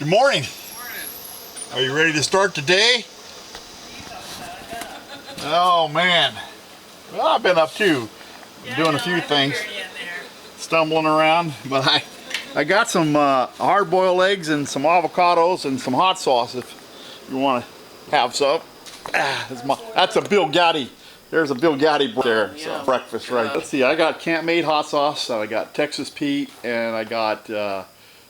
Good morning. Morning. Are you ready to start the day? Oh man. Well, I've been up too. Doing a few things. Stumbling around, but I got some hard-boiled eggs and some avocados and some hot sauce if you want to have some. That's a Bill Goudy. There's a Bill Goudy there. So breakfast, right? Let's see. I got Camp-Made hot sauce. I got Texas Pete, and I got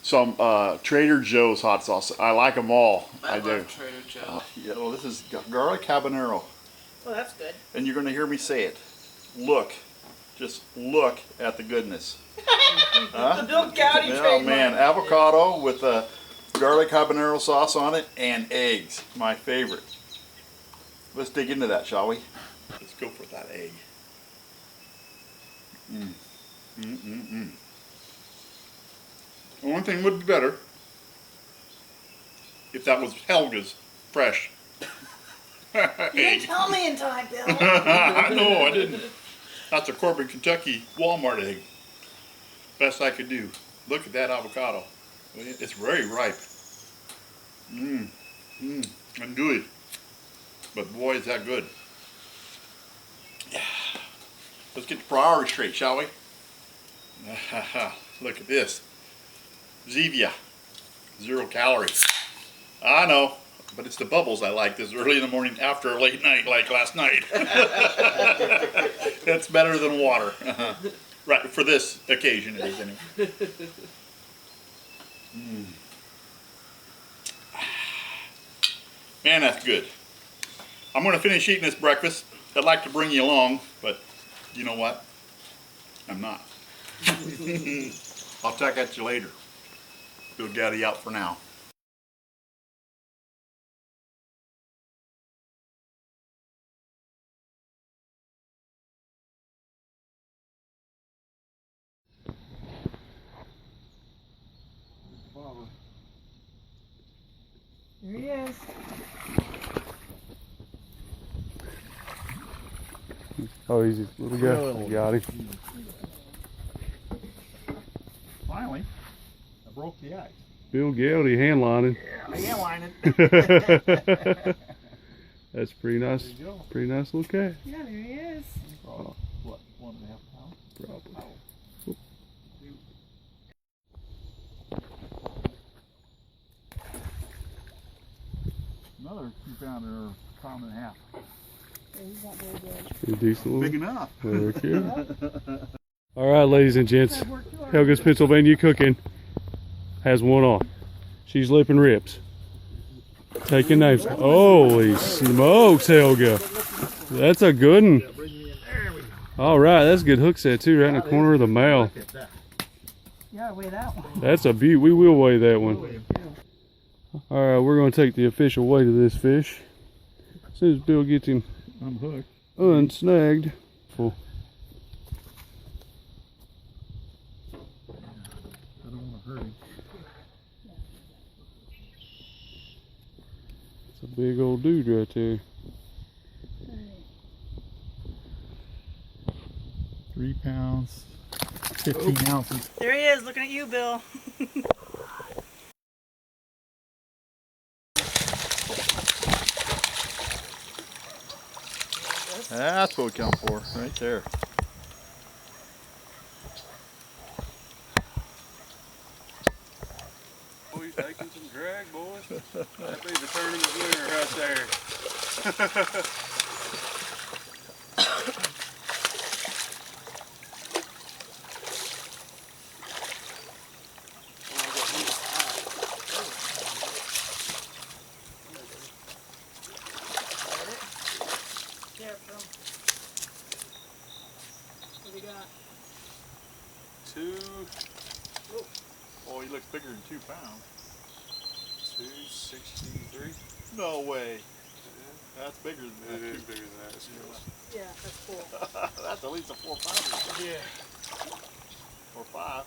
some Trader Joe's hot sauce. I like them all. I do. Trader Joe's. Yeah, well, this is garlic habanero. Oh, that's good. And you're going to hear me say it. Look. Just look at the goodness. The Bill Goudy Oh trademark. man, avocado with a garlic habanero sauce on it and eggs. My favorite. Let's dig into that, shall we? Let's go for that egg. One thing would be better if that was Helga's fresh. You didn't tell me in time, Bill. I know, I didn't. That's a Corbin, Kentucky Walmart egg. Best I could do. Look at that avocado. It's very ripe. And gooey. But boy, is that good. Yeah. Let's get the priorities straight, shall we? Look at this. Zevia. 0 calories. I know. But it's the bubbles I like this early in the morning after a late night like last night. That's better than water. Right, for this occasion it is anyway. Man, that's good. I'm going to finish eating this breakfast. I'd like to bring you along, but you know what? I'm not. I'll talk at you later. Bill Goudy out for now. There he is. Oh, he's a little guy. Got him. Finally, I broke the ice. Bill Goudy hand lining. Yeah, hand lining. That's pretty nice. There you go. Pretty nice little cat. Yeah, there he is. Oh, what, 1.5 pounds? Probably. Another 2-pounder or pound and a half. Yeah, he's not very good. Pretty decent little. Big enough. Heck yeah. All right, ladies and gents. Helga's Pennsylvania Cooking has one on. She's lipping rips. Taking names. Holy smokes, Helga. That's a good one. All right, that's a good hook set too, right in the corner of the mouth. You gotta weigh that one. That's a beaut. We will weigh that one. All right, we're going to take the official weight of this fish. As soon as Bill gets him Unhooked. unsnagged. Full. I don't want to hurt him. It's a big old dude right there. 3 pounds, 15 ounces. There he is, looking at you, Bill. That's what we come for, right there. Oh, you taking some drag, boys? That'd be the tournament winner right there. Yeah, Bill. What do we got? 2, Oh, he looks bigger than 2 pounds. 263. No way. That's bigger than It that. is bigger than that. It's close. Yeah, that's cool. That's at least a 4 pounder. Yeah. Or 5.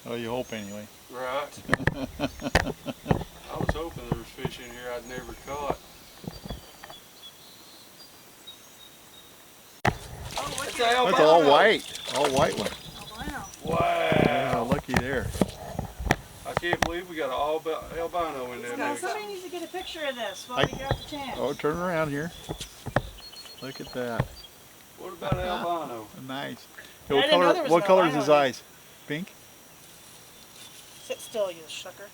Oh, you hope anyway. Right. I was hoping there was fish in here I'd never caught. That's all white. All white one. Oh, wow. Wow. Yeah, looky there. I can't believe we got an albino in there. Now, Next. somebody needs to get a picture of this while we got the chance. Oh, turn around here. Look at that. What about albino? Nice. I didn't know there was What an color is albino his in it. eyes? Pink? Sit still, you sucker.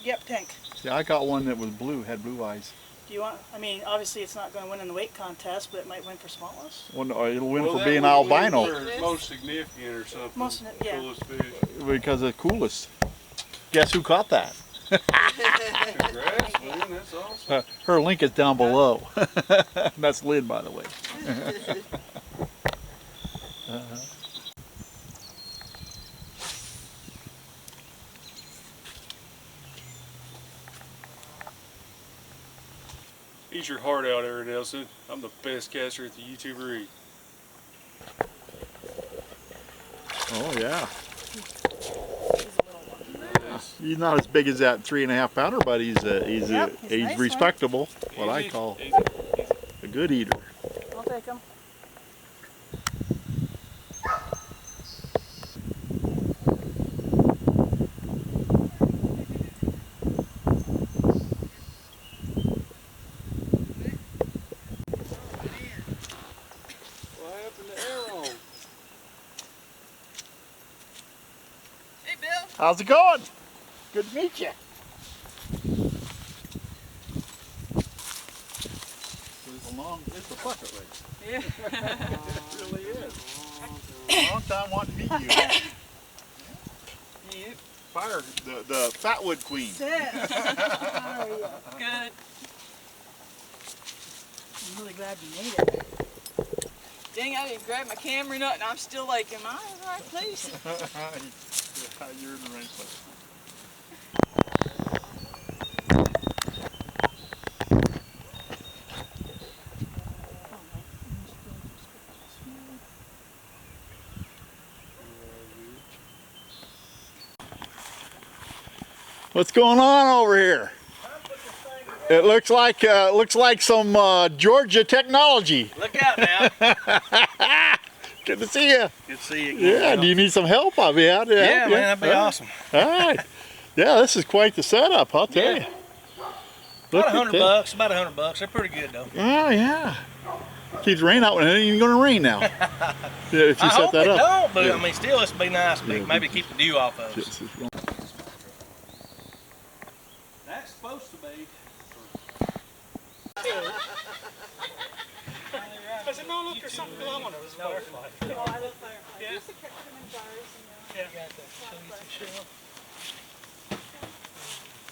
Yep, pink. See, I got one that was blue, had blue eyes. Do you want, I mean, obviously it's not going to win in the weight contest, but it might win for smallest. Well, no, it'll win for that being would albino win for most significant or something. Yeah. Coolest fish. because the coolest. Guess who caught that? Congrats, man. That's awesome. Her link is down below. That's Lynn, by the way. Eat your heart out, Aaron Nelson. I'm the best catcher at the YouTuber. Oh yeah. He's not as big as that 3.5 pounder, but he's Yep, he's a nice one. respectable. What I call a good eater. I'll take them. What happened to Aaron? Hey, Bill. How's it going? Good to meet you. It's a bucket race. Yeah. It really is. Long time wanting to meet you. Yep. Fire, the Fatwood Queen. Sit. How are you? Good. I'm really glad you made it. Dang, I didn't grab my camera nut and I'm still like, am I in the right place? Yeah, you're in the right place. What's going on over here? It looks like some Georgia technology. Look out now. Good to see you. Good to see you again. Yeah, do you need some help? I'll be out. Yeah, man, that'd be awesome. All right. Yeah, this is quite the setup, I'll tell you. Look About at $100 that. bucks. About $100. They're pretty good though. Oh yeah. Keeps the rain out when it ain't even going to rain now. Yeah, if you I set hope that it up. don't, but Yeah. I mean, still, it's be nice. Yeah. Maybe keep the dew off of us. Yes, it's wrong. That's supposed to be. I said, no, look, there's something below one of those fireflies. Oh, I love fireflies. Yeah. I used to catch them in jars. Yeah.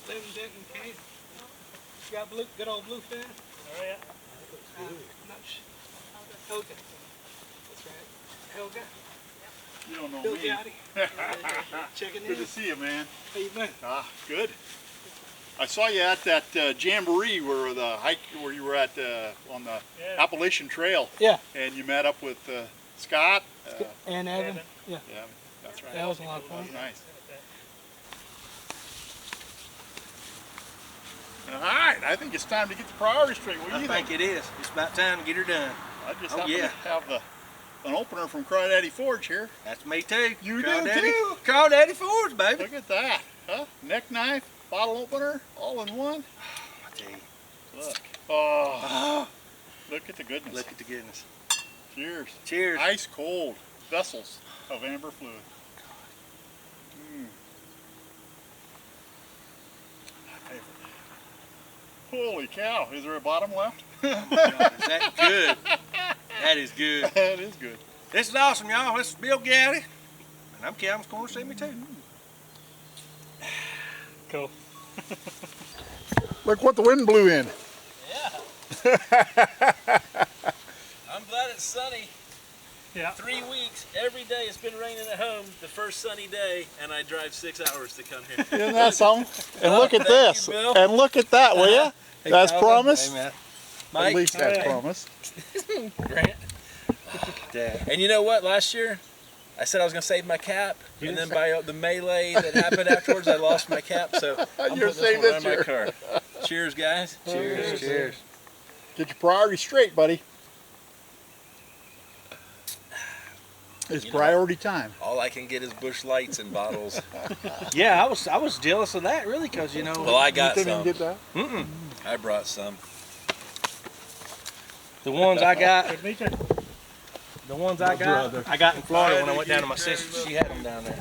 Living Denton Cave. You got blue, good old bluefin? Oh, yeah. Helga. That's right. Helga. You don't know Bill me. Goudy. Checking Good in. to see you, man. How you been? Ah, good. I saw you at that jamboree where the hike where you were at on the Appalachian Trail. Yeah. And you met up with Scott. And Evan. Yeah. Yeah, that's right. That was a lot of That fun. was nice. All right, I think it's time to get the priorities straight. What do I you think it is. It's about time to get her done. I just Oh, happen yeah. to have an opener from Crawdaddy Forge here. That's me too. You do Crawdaddy- too? Crawdaddy Forge, baby. Look at that, huh? Neck knife, bottle opener, all in one. I tell you. Look. Oh, look at the goodness. Look at the goodness. Cheers. Cheers. Ice cold vessels of amber fluid. Mm. My favorite. Holy cow, is there a bottom left? Oh my God, is that good? That is good. That is good. This is awesome, y'all. This is Bill Goudy. And I'm Calvin's Corner. See me too. Cool. Look what the wind blew in. Yeah. I'm glad it's sunny. Yeah. 3 weeks, every day it's been raining at home, the first sunny day, and I drive 6 hours to come here. Isn't that something? And look at Thank this. you, Bill. And look at that, will ya? Hey, That's Calvin. promise. Hey, man. At Mike. least that's promise. Grant. Dad. And you know what, last year, I said I was going to save my cap, and then by the melee that happened afterwards, I lost my cap, so I'm You're putting saving this one this on year. my car. Cheers, guys. Cheers. Cheers. Get your priorities straight, buddy. It's You know, priority time. All I can get his bush lights in bottles. Yeah, I was jealous of that really, cause you know. Well, I got You couldn't some. get that? I brought some. The ones I got, Could be too. the ones I got in Florida when I went down to my sister. She had them down there.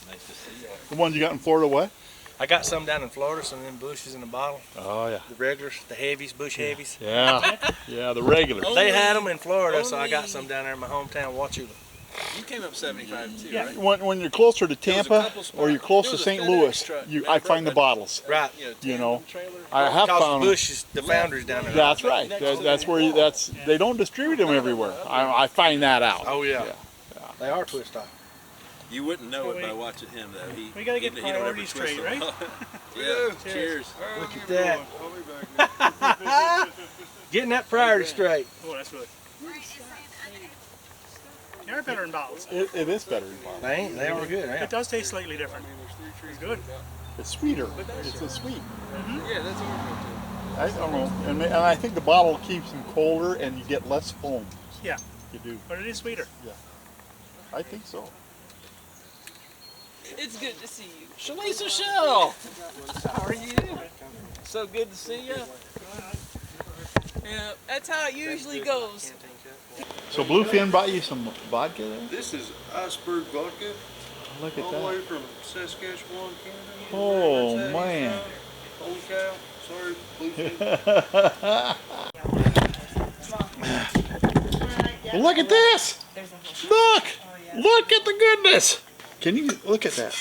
Nice to see you. The ones you got in Florida, what? I got some down in Florida, some of them bushes in a bottle. Oh, yeah. The regulars, the heavies, bush heavies. Yeah. Yeah, the regulars. They had them in Florida, so I got some down there in my hometown, Wachula. You came up 75 too, Yeah. right? When you're closer to was a Tampa couple spots. or you're close There to was a St. FedEx Louis, truck. I find the bottles. Right. You know, trailer. I have Because the found them. bushes, the founders down there. That's right. That's where they don't distribute them everywhere. I find that out. Oh yeah. They are twist off. You wouldn't know Well, it by we- watching him though. We gotta get he don't ever priorities twist straight, them. right? Yeah. Cheers. Look at that. Getting that priority straight. Oh, that's good. They're better than bottles. It is better than bottles. They are good. Yeah. It does taste slightly different. It's good. It's sweeter. It's a sweet. Yeah, that's what I don't know. And I think the bottle keeps them colder and you get less foam. Yeah. You do. But it is sweeter. I think so. It's good to see you. Shalisa Shell. How are you? So good to see you. Yeah, that's how it usually goes. So Bluefin bought you some vodka there? This is iceberg vodka, Look at all the way that. from Saskatchewan, Canada. Oh, That's man. Holy cow, sorry, Bluefin. Well, look at this. Look. Look at the goodness. Can you look at that?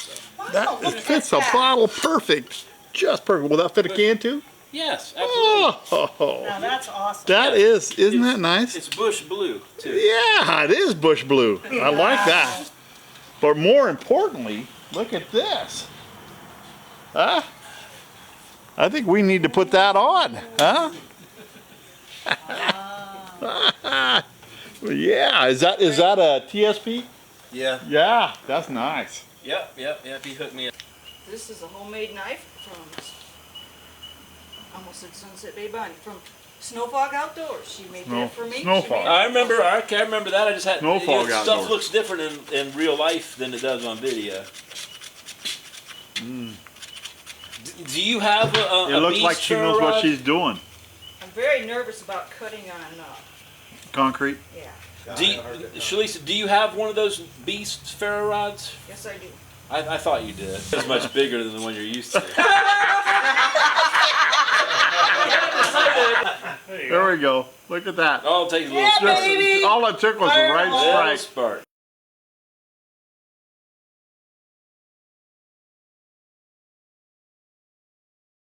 That it fits a bottle perfect. Just perfect. Will that fit a can too? Yes, absolutely. Oh, Now that's awesome. that is, isn't that nice? It's bush blue too. Yeah, it is bush blue. I like that. But more importantly, look at this. Huh? I think we need to put that on, huh? Yeah, is that a TSP? Yeah. Yeah, that's nice. Yep. He hooked me up. This is a homemade knife from, almost said Sunset Bay Bunny, from Snowfog Outdoors. She made that for me. Snowfog. I remember that. I just had Snowfog stuff outdoors. looks different in real life than it does on video. Do you have a It looks beast like she knows ferro what rod? she's doing. I'm very nervous about cutting on, Concrete. yeah, Shalisa, do you have one of those beast ferro rods? yes I do. I thought you did. It's much bigger than the one you're used to. There we go. Look at that. Oh, it takes a little Yeah, spark. baby. All it took was the right Little strike. spark.